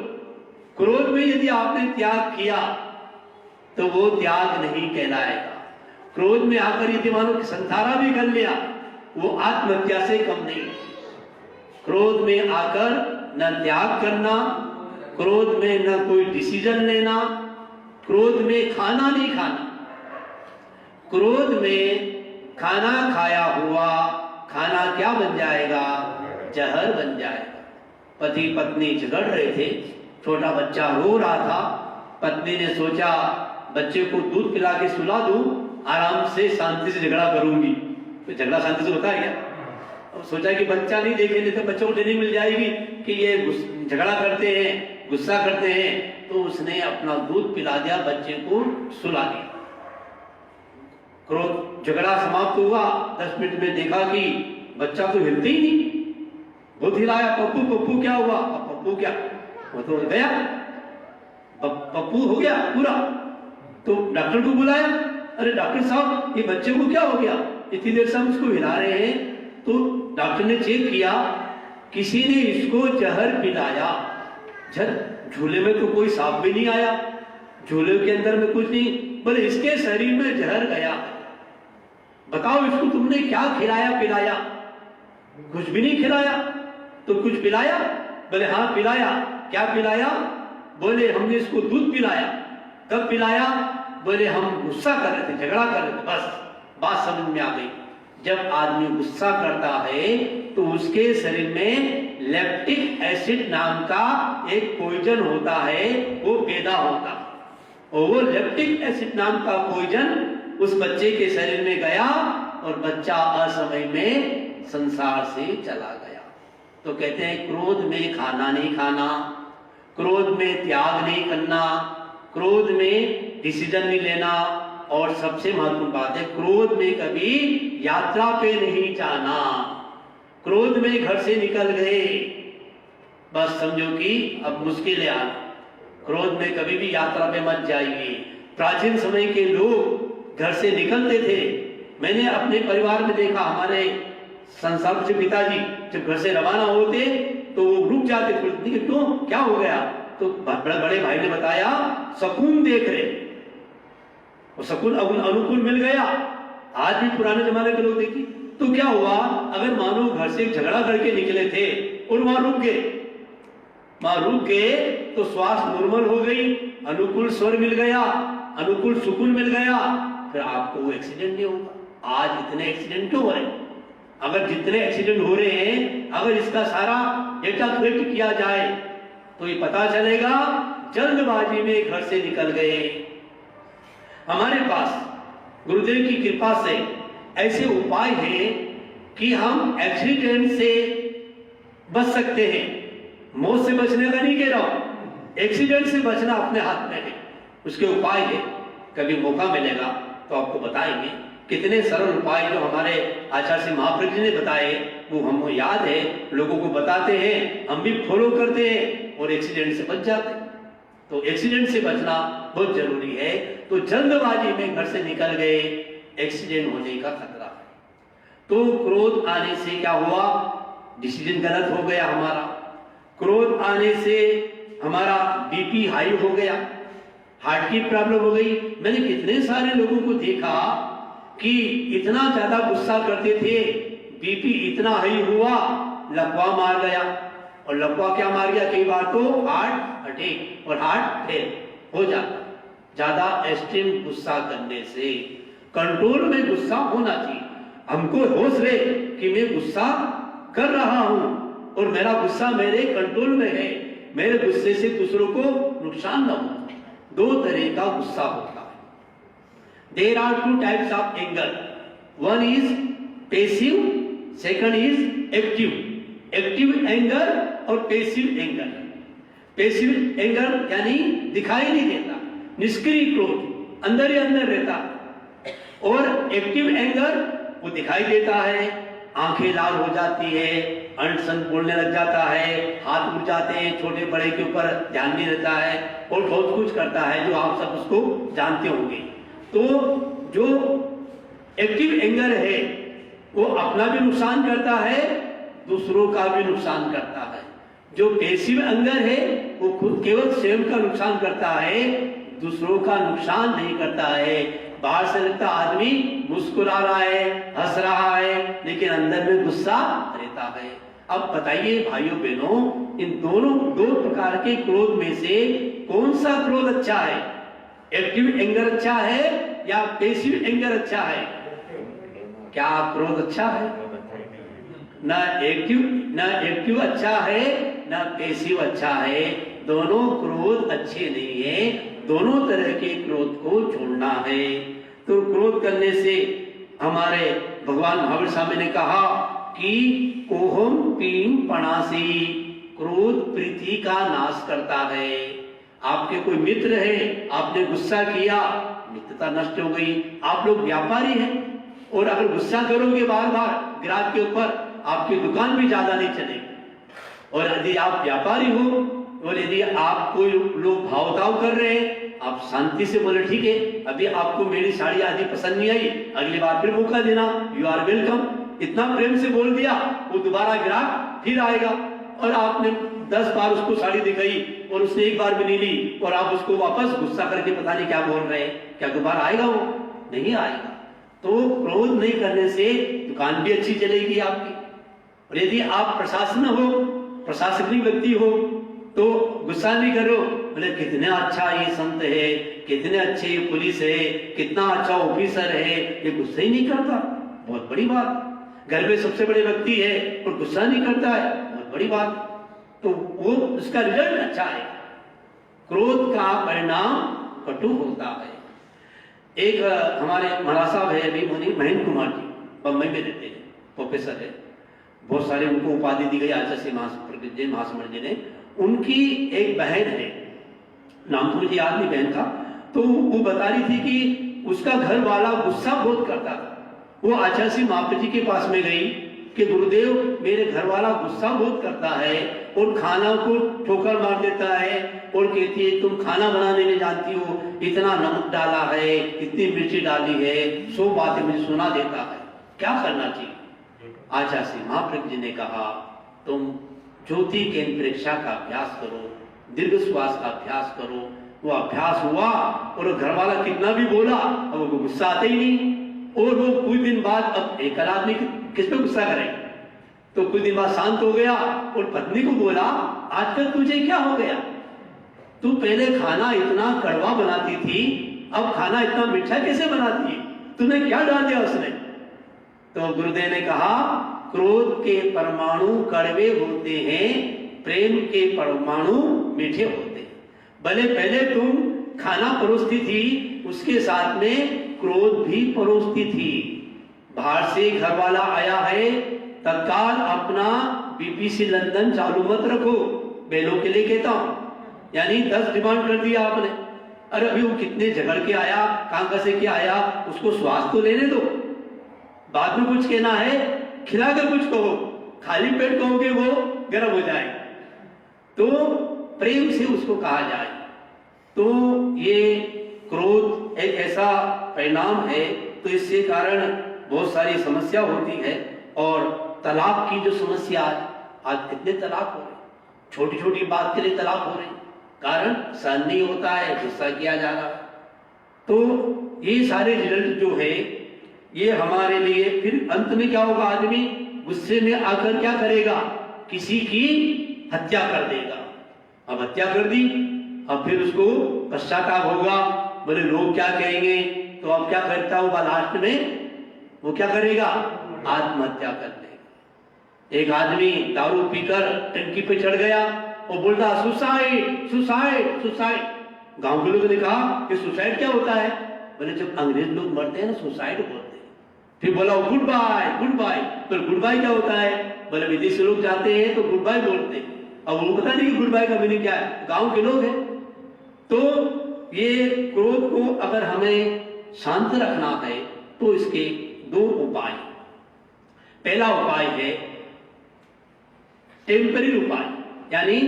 क्रोध में यदि आपने त्याग किया तो वो त्याग नहीं कहलाएगा। क्रोध में आकर यदि मानो कि संसारा भी कर लिया वो आत्महत्या से कम नहीं। क्रोध में आकर न त्याग करना, क्रोध में न कोई डिसीजन लेना, क्रोध में खाना नहीं खाना। क्रोध में खाना खाया हुआ खाना क्या बन जाएगा? जहर बन जाएगा। पति पत्नी झगड़ रहे थे, छोटा बच्चा रो रहा था। पत्नी ने सोचा बच्चे को दूध पिला के सुला दूं, आराम से शांति से झगड़ा करूंगी। तो झगड़ा शांति से होता है क्या? और सोचा कि बच्चा नहीं देखे, नहीं तो बच्चों को ट्रेनिंग मिल जाएगी कि ये झगड़ा करते हैं, गुस्सा करते हैं। तो उसने अपना दूध पिला दिया, बच्चे को सुला दिया। क्रोध झगड़ा समाप्त हुआ। 10 मिनट में देखा कि बच्चा तो हिलते ही नहीं। बहुत हिलाया, पप्पू पप्पू क्या हुआ? पप्पू क्या, वो तो गया, पप्पू हो गया पूरा। तो डॉक्टर को बुलाया। अरे डॉक्टर साहब ये बच्चे को क्या हो गया? इतनी देर से हम इसको हिला रहे हैं। तो डॉक्टर ने चेक किया, किसी ने इसको जहर पिलाया। झूले में तो कोई सांप भी नहीं आया, झूले के अंदर में कुछ नहीं, बोले इसके शरीर में जहर गया। बताओ इसको तुमने क्या खिलाया पिलाया? कुछ भी नहीं खिलाया। तो कुछ पिलाया? बोले हाँ पिलाया। क्या पिलाया? बोले हमने इसको दूध पिलाया। कब पिलाया? बोले हम गुस्सा कर रहे थे, झगड़ा कर रहे थे। बस बात समझ में आ गई। जब आदमी गुस्सा करता है तो उसके शरीर में लैक्टिक एसिड नाम का एक पॉइजन होता है, वो पैदा होता है। और वो लैक्टिक एसिड नाम का पॉइजन उस बच्चे के शरीर में गया और बच्चा असमय में संसार से चला गया। तो कहते हैं क्रोध में खाना नहीं खाना, क्रोध में त्याग नहीं करना, क्रोध में डिसीजन नहीं लेना, और सबसे महत्वपूर्ण बात है क्रोध में कभी यात्रा पे नहीं जाना। क्रोध में घर से निकल गए, बस समझो कि अब मुश्किल है। क्रोध में कभी भी यात्रा पे मत जाइए। प्राचीन समय के लोग घर से निकलते थे। मैंने अपने परिवार में देखा, हमारे संसार से पिताजी जब घर से रवाना होते तो वो रुक जाते थे। क्यों, क्या हो गया? तो बड़े भाई ने बताया सकून देख रहे। और सकून अनुकूल मिल गया। आज भी पुराने जमाने के लोग देखिए तो क्या हुआ, अगर मानो घर से झगड़ा करके निकले थे और वहां रुक गए तो श्वास नॉर्मल हो गई, अनुकूल स्वर मिल गया, अनुकूल सुकून मिल गया, फिर आपको वो एक्सीडेंट नहीं होगा। आज इतने एक्सीडेंट क्यों हो रहे? अगर जितने एक्सीडेंट हो रहे हैं, अगर इसका सारा डेटा कलेक्ट किया जाए तो ये पता चलेगा जल्दबाजी में घर से निकल गए। हमारे पास गुरुदेव की कृपा से ऐसे उपाय हैं कि हम एक्सीडेंट से बच सकते हैं। मौत से बचने का नहीं कह रहा हूं, एक्सीडेंट से बचना अपने हाथ में है। उसके उपाय है, कभी मौका मिलेगा तो आपको बताएंगे। कितने सरल उपाय जो हमारे आचार्य श्री महाप्रभु जी ने बताए वो हमको याद है, लोगों को बताते हैं, हम भी फॉलो करते हैं और एक्सीडेंट से बच जाते हैं। तो एक्सीडेंट से बचना बहुत जरूरी है। तो जल्दबाजी में घर से निकल गए, एक्सीडेंट होने का खतरा है। तो क्रोध आने से क्या हुआ, डिसीजन गलत हो गया हमारा। क्रोध आने से हमारा बीपी हाई हो गया, हार्ट की प्रॉब्लम हो गई। मैंने कितने सारे लोगों को देखा कि इतना ज्यादा गुस्सा करते थे, बीपी इतना हाई हुआ, लकवा मार गया। और लकवा क्या मार गया, कई बार तो हार्ट अटैक और हार्ट फेल हो जाता। ज्यादा एक्सट्रीम गुस्सा करने से कंट्रोल में गुस्सा होना चाहिए। हमको होश रहे कि मैं गुस्सा कर रहा हूं और मेरा गुस्सा मेरे कंट्रोल में है, मेरे गुस्से से दूसरों को नुकसान न हो। दो तरह का गुस्सा होता है। There are two types of anger, one is passive, second is active. Active anger और पैसिव एंगर। पैसिव एंगर यानी दिखाई नहीं देता, निष्क्रिय क्रोध अंदर ही अंदर रहता। और एक्टिव एंगर वो दिखाई देता है, आंखें लाल हो जाती है, अनसन बोलने लग जाता है, हाथ उठ जाते हैं, छोटे बड़े के ऊपर ध्यान नहीं रहता है और बहुत कुछ करता है जो आप सब उसको जानते होंगे। तो जो एक्टिव एंगर है वो अपना भी नुकसान करता है, दूसरों का भी नुकसान करता है। जो पैसिव एंगर है वो खुद केवल स्वयं का नुकसान करता है, दूसरों का नुकसान नहीं करता है। बाहर से लगता आदमी मुस्कुरा रहा है, हंस रहा है, लेकिन अंदर में गुस्सा रहता है। अब बताइए भाइयों बहनों, इन दोनों दो प्रकार के क्रोध में से कौन सा क्रोध अच्छा है? एक्टिव एंगर अच्छा है या पैसिव एंगर अच्छा है? क्या क्रोध अच्छा है? ना एक्टिव अच्छा है ना पैसिव अच्छा है। दोनों क्रोध अच्छे नहीं है, दोनों तरह के क्रोध को छोड़ना है। तो क्रोध करने से हमारे भगवान महावीर स्वामी ने कहा कि कोहम पीम पणासी, क्रोध प्रीति का नाश करता है। आपके कोई मित्र है, आपने गुस्सा किया, मित्रता नष्ट हो गई। आप लोग व्यापारी हैं और अगर गुस्सा करोगे बार बार ग्राहक के ऊपर, आपकी दुकान भी ज्यादा नहीं चलेगी। और यदि आप व्यापारी हो और यदि आप कोई लोग भावताव कर रहे हैं, आप शांति से बोले ठीक है, अभी आपको मेरी साड़ी आदि पसंद नहीं आई, अगली बार फिर मौका देना, यू आर वेलकम। इतना प्रेम से बोल दिया, वो दोबारा ग्राहक फिर आएगा। और आपने 10 बार उसको साड़ी दिखाई और उसने एक बार भी नहीं ली और आप उसको वापस गुस्सा करके पता नहीं क्या बोल रहे हैं, क्या दोबारा आएगा? वो नहीं आएगा। तो क्रोध नहीं करने से दुकान भी अच्छी चलेगी आपकी। और यदि आप प्रशासन हो, प्रशासनिक व्यक्ति हो, तो गुस्सा नहीं करो, बोले कितने अच्छा ये संत है, कितने अच्छे पुलिस है, कितना अच्छा ऑफिसर है, ये गुस्सा ही नहीं करता, बहुत बड़ी बात। घर में सबसे बड़े व्यक्ति है और गुस्सा नहीं करता है, बहुत बड़ी बात। तो वो उसका रिजल्ट अच्छा है। क्रोध का परिणाम कटु होता है। एक हमारे महाराज साहब है अभी मुनि महेंद्र कुमार जी, बम्बई में रहते हैं, प्रोफेसर है, बहुत सारे उनको उपाधि दी गई आचार्य महासमण जी ने। उनकी एक बहन है, नाम तो मुझे याद नहीं बहन का, तो वो बता रही थी कि उसका घर वाला गुस्सा बहुत करता था। वो आचार्य महाप्रभु जी के पास में गई कि गुरुदेव मेरे घर वाला गुस्सा बहुत करता है और खाना को ठोकर मार देता है और कहती है तुम खाना बनाने में जानती हो, इतना नमक डाला है, इतनी मिर्ची डाली है, 100 बातें मुझे सुना देता है, क्या करना चाहिए? आचार्य महाप्रभु जी ने कहा तुम ज्योति केंद्र परीक्षा का अभ्यास करो, दीर्घ श्वास का अभ्यास करो। वो अभ्यास हुआ और घर वाला कितना भी बोला, अब वो गुस्सा आता ही नहीं। और वो कुछ दिन बाद, अब एक आदमी किस पे गुस्सा करे, तो कुछ दिन बाद शांत हो गया और पत्नी को बोला आजकल तुझे क्या हो गया? तू पहले खाना इतना कड़वा बनाती थी, अब खाना इतना मीठा कैसे बनाती है? तूने क्या डाल दिया उसने? तो गुरुदेव ने कहा क्रोध के परमाणु कड़वे होते हैं, प्रेम के परमाणु मीठे होते हैं। भले पहले तुम खाना परोसती थी, उसके साथ में क्रोध भी परोसती थी। बाहर से घर वाला आया है, तत्काल अपना बीबीसी लंदन चालू मत रखो, बेलों के लिए कहता हूं। यानी 10 डिमांड कर दिया आपने, अरे अभी वो कितने झगड़ के आया, कहां का से क्या आया, उसको स्वास्थ्य तो लेने दो, बाद में कुछ कहना है, खिलाकर कुछ कहो, खाली पेट कहोगे वो गर्म हो जाए। तो प्रेम से उसको कहा जाए। तो ये क्रोध एक ऐसा परिणाम है, तो इसके कारण बहुत सारी समस्या होती है। और तलाक की जो समस्या आज कितने तलाक हो रहे, छोटी छोटी बात के लिए तलाक हो रहे, कारण सहन नहीं होता है, गुस्सा किया जा रहा है। तो ये सारे रिजल्ट जो है ये हमारे लिए, फिर अंत में क्या होगा, आदमी गुस्से में आकर क्या करेगा, किसी की हत्या कर देगा। अब हत्या कर दी, अब फिर उसको पश्चाताप होगा, बोले लोग क्या कहेंगे, तो अब क्या करता होगा, लास्ट में वो क्या करेगा, आत्महत्या कर देगा। एक आदमी दारू पीकर टंकी पे चढ़ गया और बोलता सुसाइड सुसाइड सुसाइड। गांव के लोगों ने कहा कि सुसाइड क्या होता है, बोले जब अंग्रेज लोग मरते हैं ना सुसाइड बोलते हैं। फिर बोला गुड बाय गुड बाय, तो गुड बाय क्या होता है, बोले विदेशी लोग जाते हैं तो गुड बाय बोलते हैं। अब वो पता नहीं कि गुड बाय का मीनिंग क्या है, गांव के लोग हैं। तो ये क्रोध को अगर हमें शांत रखना है तो इसके दो उपाय। पहला उपाय है टेम्पररी उपाय, यानी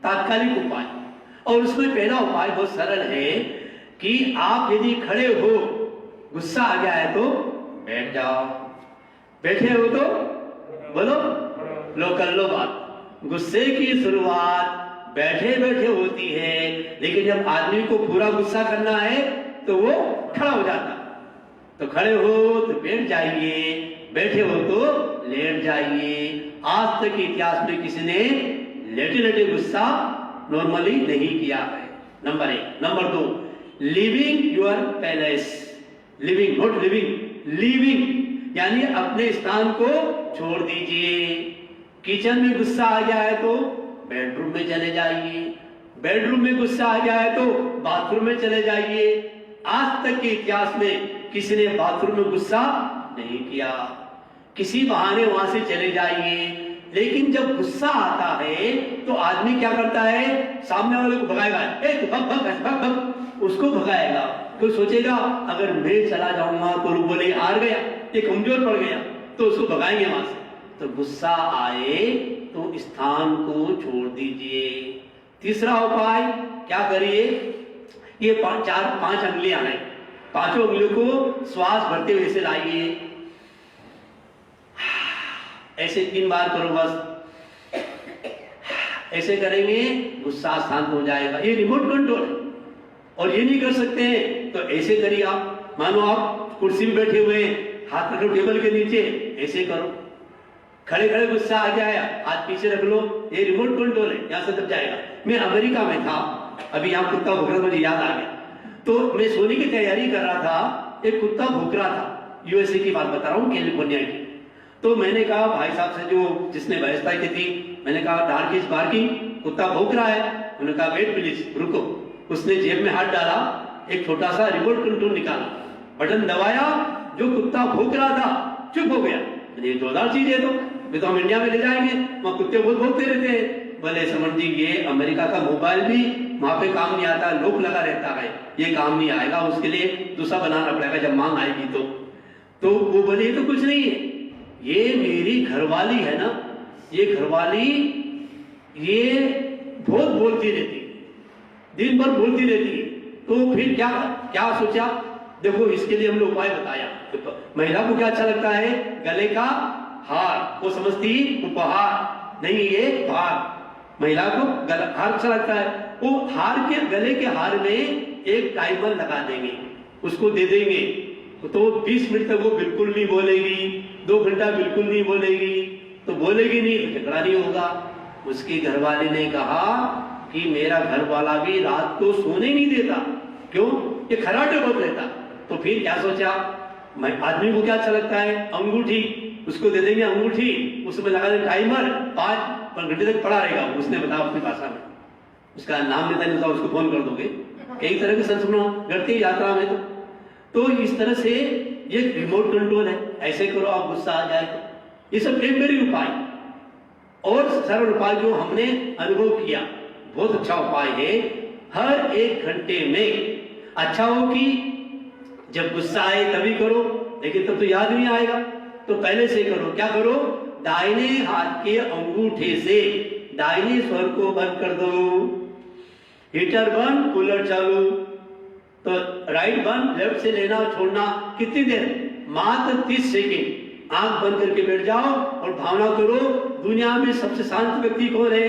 तात्कालिक उपाय। और उसमें पहला उपाय बहुत सरल है कि आप यदि खड़े हो, गुस्सा आ गया है तो बैठ जाओ, बैठे हो तो बोलो लो कर लो बात। गुस्से की शुरुआत बैठे बैठे होती है, लेकिन जब आदमी को पूरा गुस्सा करना है तो वो खड़ा हो जाता। तो खड़े हो तो बैठ जाइए, बैठे हो तो लेट जाइए। आज तक इतिहास में किसी ने लेटे लेटे गुस्सा नॉर्मली नहीं किया है, नंबर एक। नंबर दो, living your palace, living not living, living यानी अपने स्थान को छोड़ दीजिए। किचन में गुस्सा आ गया है तो बेडरूम में चले जाइए, बेडरूम में गुस्सा आ गया है तो बाथरूम में चले जाइए। आज तक के इतिहास में किसी ने बाथरूम में गुस्सा नहीं किया, किसी बहाने वहां से चले जाइए। लेकिन जब गुस्सा आता है तो आदमी क्या करता है, सामने वाले को भगाएगा, भग, उसको भगाएगा। तो सोचेगा अगर मैं चला जाऊंगा तो लोग बोले हार गया, ये कमजोर पड़ गया, तो उसको भगाएंगे वहां से। तो गुस्सा आए तो स्थान को छोड़ दीजिए। तीसरा उपाय क्या करिए, ये 4-5 अंगुलियां हैं, पांचों अंगुलियों को श्वास भरते हुए से लाइए, ऐसे 3 बार करो बस। ऐसे करेंगे गुस्सा शांत हो जाएगा। ये रिमोट कंट्रोल है। और ये नहीं कर सकते हैं तो ऐसे करिए आप, मानो आप कुर्सी में बैठे हुए, हाथ रखो टेबल के नीचे, ऐसे करो। खड़े खड़े गुस्सा आ गया है, हाथ पीछे रख लो, ये रिमोट कंट्रोल है, यहां से दब जाएगा। मैं अमेरिका में था, अभी यहाँ कुत्ता भूख रहा, मुझे याद आ गया। तो मैं सोने की तैयारी कर रहा था, एक कुत्ता भूख रहा था, यूएसए की बात बता रहा हूँ, कैलिफोर्निया की। तो मैंने कहा भाई साहब से, जो जिसने व्यवस्था की थी, मैंने कहा डार्क इज बार्किंग, कुत्ता भूख रहा है। उन्होंने कहा वेट प्लीज, रुको। उसने जेब में हाथ डाला, एक छोटा सा रिमोट कंट्रोल निकाला, बटन दबाया, जो कुत्ता भूख रहा था चुप हो गया। ये जोरदार चीज है, तो हम इंडिया में ले जाएंगे, वहां कुत्ते बहुत भूखते रहते हैं। बोले समझ लीजिए अमेरिका का मोबाइल भी वहां पे काम नहीं आता, लॉक लगा रहता है, ये काम नहीं आएगा, उसके लिए दूसरा बनाना पड़ेगा जब मांग आएगी तो वो बोले ये तो कुछ नहीं है, ये मेरी घरवाली है ना, ये घरवाली ये बहुत बोलती रहती है, दिन भर बोलती रहती है। तो फिर क्या क्या सोचा, देखो इसके लिए हमने उपाय बताया। तो महिला को क्या अच्छा लगता है, गले का हार, वो समझती उपहार नहीं, ये भार। महिला को हार अच्छा लगता है, वो हार के, गले के हार में एक टाइमर लगा देंगे, उसको दे देंगे, तो 20 मिनट तक वो बिल्कुल नहीं बोलेगी, 2 घंटा बिल्कुल नहीं बोलेगी। तो बोलेगी नहीं तो झगड़ा नहीं होगा। उसकी घरवाली ने कहा कि मेरा घर वाला भी रात को सोने नहीं देता, क्यों, ये खराटे बहुत रहता। तो फिर क्या सोचा, आदमी को क्या अच्छा लगता है, अंगूठी, उसको दे देंगे अंगूठी, उसमें लगा देंगे टाइमर, 5 घंटे तक पड़ा रहेगा। उसने बताया अपनी भाषा में, उसका नाम लेता नहीं था, उसको फोन कर दोगे। कई तरह के संस्मरण करते हैं यात्रा में। तो इस तरह से ये रिमोट कंट्रोल है, ऐसे करो आप गुस्सा आ जाए तो। ये सब टेम्परेरी उपाय और सरल उपाय जो हमने अनुभव किया, बहुत अच्छा उपाय है। हर 1 घंटे में, अच्छा हो कि जब गुस्सा आए तभी करो, लेकिन तब तो याद नहीं आएगा, तो पहले से करो। क्या करो, दाहिने हाथ के अंगूठे से दाहिने स्वर को बंद कर दो, हीटर बंद, कूलर चालू। तो राइट बंद, लेफ्ट से लेना छोड़ना कितनी देर, मात्र 30 सेकेंड आंख बंद करके बैठ जाओ और भावना करो दुनिया में सबसे शांत व्यक्ति कौन है।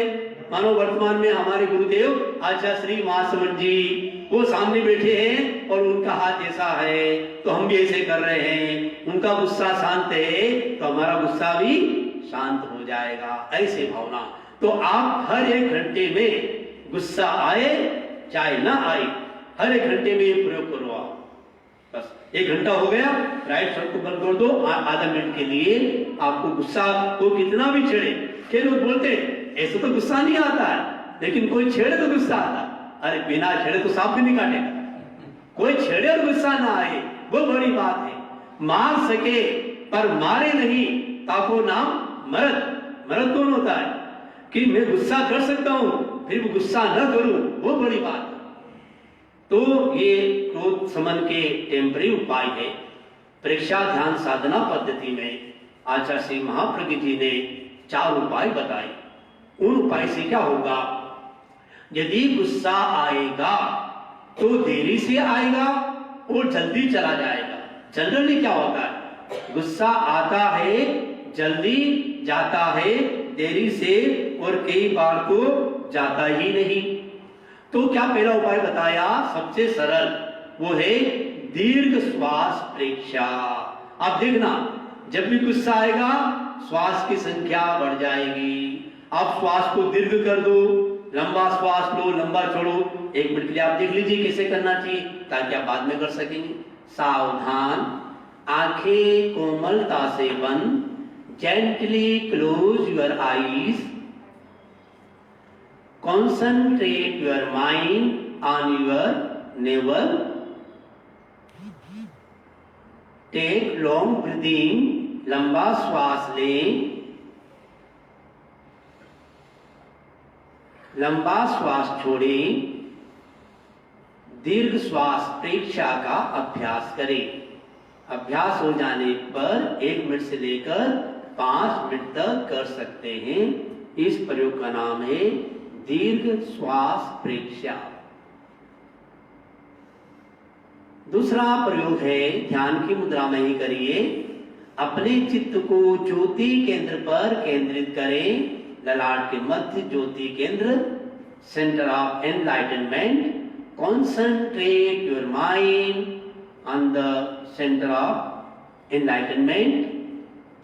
मानो वर्तमान में हमारे गुरुदेव आचार्य श्री महासमंत जी वो सामने बैठे हैं और उनका हाथ ऐसा है तो हम भी ऐसे कर रहे हैं, उनका गुस्सा शांत है तो हमारा गुस्सा भी शांत हो जाएगा। ऐसे भावना तो आप हर एक घंटे में गुस्सा आए चाहे ना आए, हर एक घंटे में ये प्रयोग करो। आप बस 1 घंटा हो गया, राइट शॉट को बंद कर दो, आधा मिनट के लिए आपको गुस्सा को कितना भी छेड़े। के लोग बोलते ऐसे तो गुस्सा नहीं आता है, लेकिन कोई छेड़े तो गुस्सा आता। अरे बिना छेड़े तो सांप भी नहीं काटेगा, कोई छेड़े और गुस्सा ना आए वो बड़ी बात है। मार सके पर मारे नहीं ताको नाम मर्द। मर्द कौन होता है कि मैं गुस्सा कर सकता हूं फिर वो गुस्सा न करूं, वो बड़ी बात है। तो ये क्रोध शमन के टेम्पररी उपाय है। परीक्षा ध्यान साधना पद्धति में आचार्य श्री महाप्रज्ञ जी ने 4 उपाय बताए। उन उपाय से क्या होगा, यदि गुस्सा आएगा तो देरी से आएगा और जल्दी चला जाएगा। जनरली क्या होता है, गुस्सा आता है जल्दी जाता है, देरी से और कई बार तो जाता ही नहीं। तो क्या पहला उपाय बताया, सबसे सरल, वो है दीर्घ श्वास प्रेक्षा। आप देखना जब भी गुस्सा आएगा श्वास की संख्या बढ़ जाएगी। आप श्वास को दीर्घ कर दो, लंबा श्वास लो, लंबा छोड़ो। 1 मिनट के लिए आप देख लीजिए कैसे करना चाहिए ताकि आप बाद में कर सकेंगे। सावधान, आंखें कोमलता से बंद, gently close your eyes, concentrate your mind on your navel, take long breathing, लंबा श्वास लें, लंबा श्वास छोड़ें, दीर्घ श्वास प्रेक्षा का अभ्यास करें। अभ्यास हो जाने पर 1 मिनट से लेकर 5 मिनट तक कर सकते हैं। इस प्रयोग का नाम है दीर्घ श्वास प्रेक्षा। दूसरा प्रयोग है ध्यान की मुद्रा में ही करिए। अपने चित्त को ज्योति केंद्र पर केंद्रित करें। ललाट के मध्य ज्योति केंद्र, centre of enlightenment. Concentrate your mind on the center of enlightenment,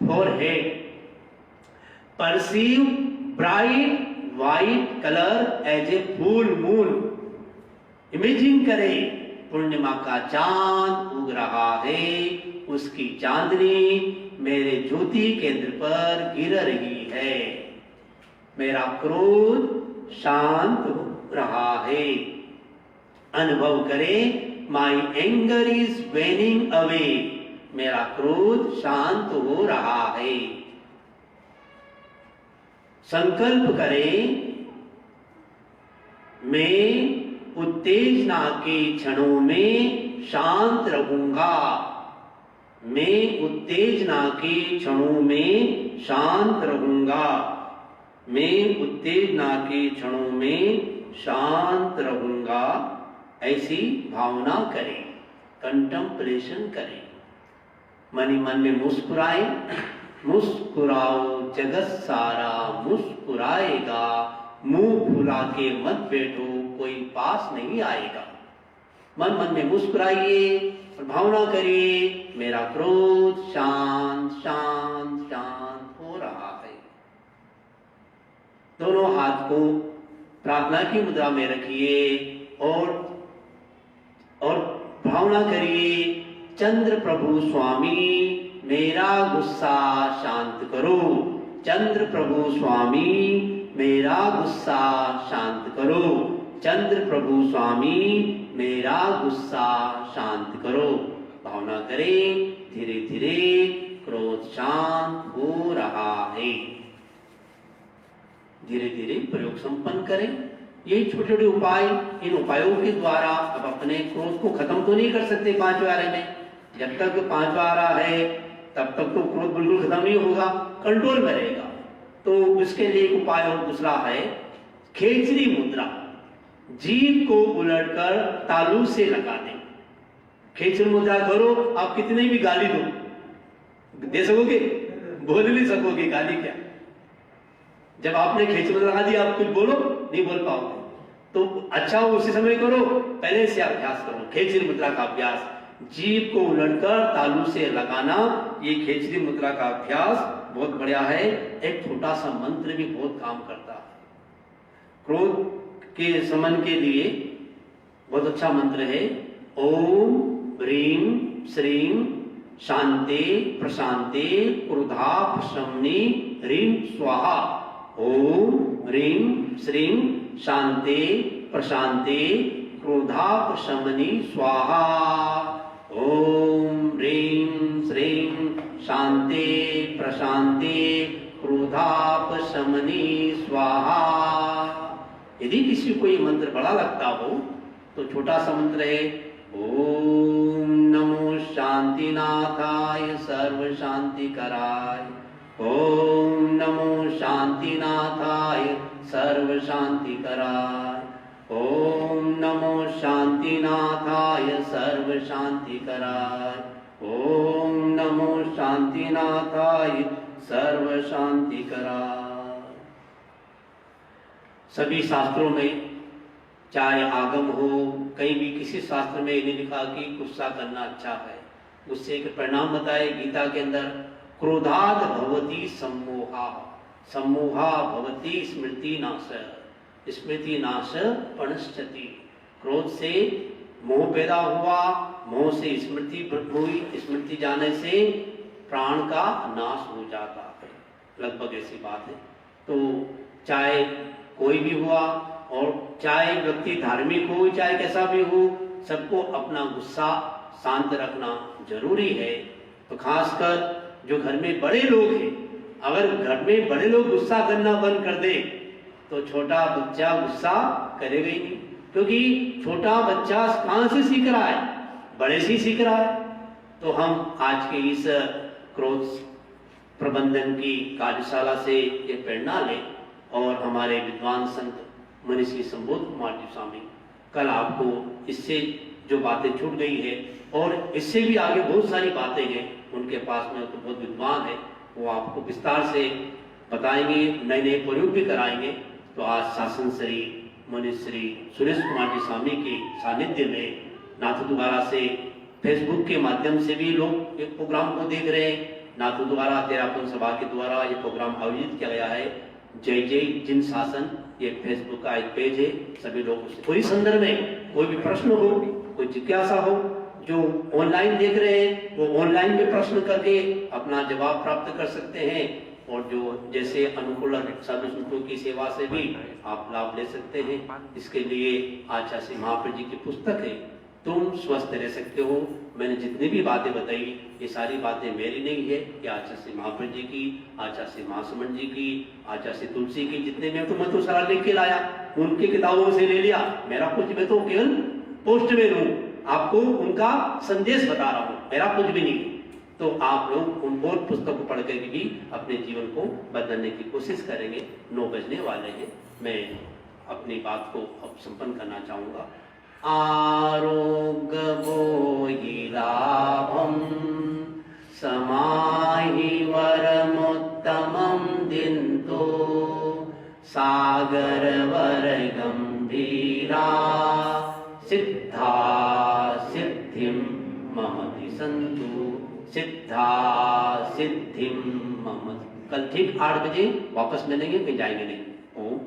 forehead. Perceive bright white color as a full moon. Imagine करें पूर्णिमा का चांद उग रहा है, उसकी चांदनी मेरे ज्योति केंद्र पर गिर रही है। मेरा क्रोध शांत हो रहा है। अनुभव करें My anger is waning away. मेरा क्रोध शांत हो रहा है। संकल्प करें, मैं उत्तेजना के क्षणों में शांत रहूंगा। मैं उत्तेजना के क्षणों में शांत रहूंगा। मैं उत्तेजना के क्षणों में शांत रहूंगा। ऐसी भावना करें, कंटेम्पलेशन करें। मन ही मन में मुस्कुराए। मुस्कुराओ जगत सारा मुस्कुराएगा। मुंह फुला के मत बैठो, कोई पास नहीं आएगा। मन मन में मुस्कुराइए और भावना करिए, मेरा क्रोध शांत शांत शांत हो रहा है। दोनों हाथ को प्रार्थना की मुद्रा में रखिए और भावना करिए, चंद्र प्रभु स्वामी मेरा गुस्सा शांत करो। चंद्र प्रभु स्वामी मेरा गुस्सा शांत करो। चंद्र प्रभु स्वामी मेरा गुस्सा शांत करो। भावना करें, धीरे धीरे क्रोध शांत हो रहा है। धीरे धीरे प्रयोग संपन्न करें। ये छोटे छोटे उपाय, इन उपायों के द्वारा अब अपने क्रोध को खत्म तो नहीं कर सकते 5 वारे में। जब तक 5 वारा है तब तक तो क्रोध बिल्कुल खत्म नहीं होगा, कंट्रोल में रहेगा। तो उसके लिए एक उपाय और दूसरा है खेचरी मुद्रा। जीभ को उलटकर तालू से लगा दें। खेचरी मुद्रा करो, आप कितने भी गाली दो, दे सकोगे? बोल नहीं सकोगे, गाली क्या। जब आपने खेच में लगा दिया, आप कुछ बोलो नहीं बोल पाओगे। तो अच्छा हो उसी समय करो, पहले से अभ्यास करो। खेचरी मुद्रा का अभ्यास, जीभ को उलटकर तालू से लगाना, ये खेचरी मुद्रा का अभ्यास बहुत बढ़िया है। एक छोटा सा मंत्र भी बहुत काम करता है। क्रोध के शमन के लिए बहुत अच्छा मंत्र है। ओम ह्रीं श्रीं शांते प्रशांते क्रोधापशमनी ह्रीं स्वाहा। ओम ह्रीं श्रीं शांते प्रशांते क्रोधापशमनी स्वाहा। ओम ह्रीं श्रीं शांते प्रशांते क्रोधापशमनी स्वाहा। यदि किसी को ये मंत्र बड़ा लगता हो तो छोटा सा मंत्र है। ओम नमो शांतिनाथाय सर्व शांति कराय। ओम नमो शांतिनाथाय सर्व शांति कराय। ओम नमो शांतिनाथाय सर्व शांति कराय। ओम नमो शांतिनाथाय सर्व शांति कराय। सभी शास्त्रों में, चाहे आगम हो, कहीं भी किसी शास्त्र में नहीं लिखा कि गुस्सा करना अच्छा है। गुस्से के परिणाम बताए गीता के अंदर। क्रोधाद भवति सम्मोहा, सम्मोहा भवति स्मृति नाश, स्मृति नाश पणश्चति। क्रोध से मोह पैदा हुआ, मोह से स्मृति हुई, स्मृति जाने से प्राण का नाश हो जाता है, लगभग ऐसी बात है। तो चाहे कोई भी हुआ, और चाहे व्यक्ति धार्मिक हो चाहे कैसा भी हो, सबको अपना गुस्सा शांत रखना जरूरी है। तो खासकर जो घर में बड़े लोग हैं, अगर घर में बड़े लोग गुस्सा करना बंद कर दे तो छोटा बच्चा गुस्सा करेगा ही नहीं, क्योंकि छोटा बच्चा कहां से सीख रहा है? बड़े से ही सीख रहा है। तो हम आज के इस क्रोध प्रबंधन की कार्यशाला से ये प्रेरणा लें, और हमारे विद्वान संत मनीषी संबोध कुमार जी स्वामी कल आपको इससे जो बातें छूट गई है, और इससे भी आगे बहुत सारी बातें हैं, उनके पास में तो बहुत विद्वान है, वो आपको विस्तार से बताएंगे, नए नए प्रयोग भी कराएंगे। तो आज शासन श्री मनीषी सुरेश कुमार जी स्वामी के सानिध्य में नाथू द्वारा से फेसबुक के माध्यम से भी लोग एक प्रोग्राम को देख रहे हैं। नाथू द्वारा तेरापन सभा के द्वारा ये प्रोग्राम आयोजित किया गया है। जय जय जिन शासन, ये फेसबुक का एक पेज है, सभी लोग कोई संदर्भ में कोई भी प्रश्न हो, कोई जिज्ञासा हो, जो ऑनलाइन देख रहे हैं वो ऑनलाइन में प्रश्न करके अपना जवाब प्राप्त कर सकते हैं, और जो जैसे अनुकूल साधु संतों की सेवा से भी आप लाभ ले सकते हैं। इसके लिए आचार्य श्री महाप्रभु जी की पुस्तक है, तुम स्वस्थ रह सकते हो। मैंने जितनी भी बातें बताई, ये सारी बातें मेरी नहीं है, ये आचार्य श्री महाप्रभु जी की, आचार्य श्री महासमन जी की, आचार्य श्री तुलसी की, जितने मैं तो सारा लिख के लाया, उनकी किताबों से ले लिया। मेरा कुछ, मैं तो केवल पोस्टमैन हूँ, आपको उनका संदेश बता रहा हूँ, मेरा कुछ भी नहीं। तो आप लोग उन बहुत पुस्तक को पढ़ कर भी अपने जीवन को बदलने की कोशिश करेंगे। 9 बजने वाले हैं, मैं अपनी बात को अब संपन्न करना चाहूंगा। आरोग्य बोहि लाभम समाहि वरमुत्तमं दिन्तो सागर वर गंभीरा सिद्धा सिद्धिं महति सन्तु सिद्धा सिद्धिं मम। कल ठीक 8 बजे वापस मिलेंगे, कहीं जाएंगे नहीं। ओम।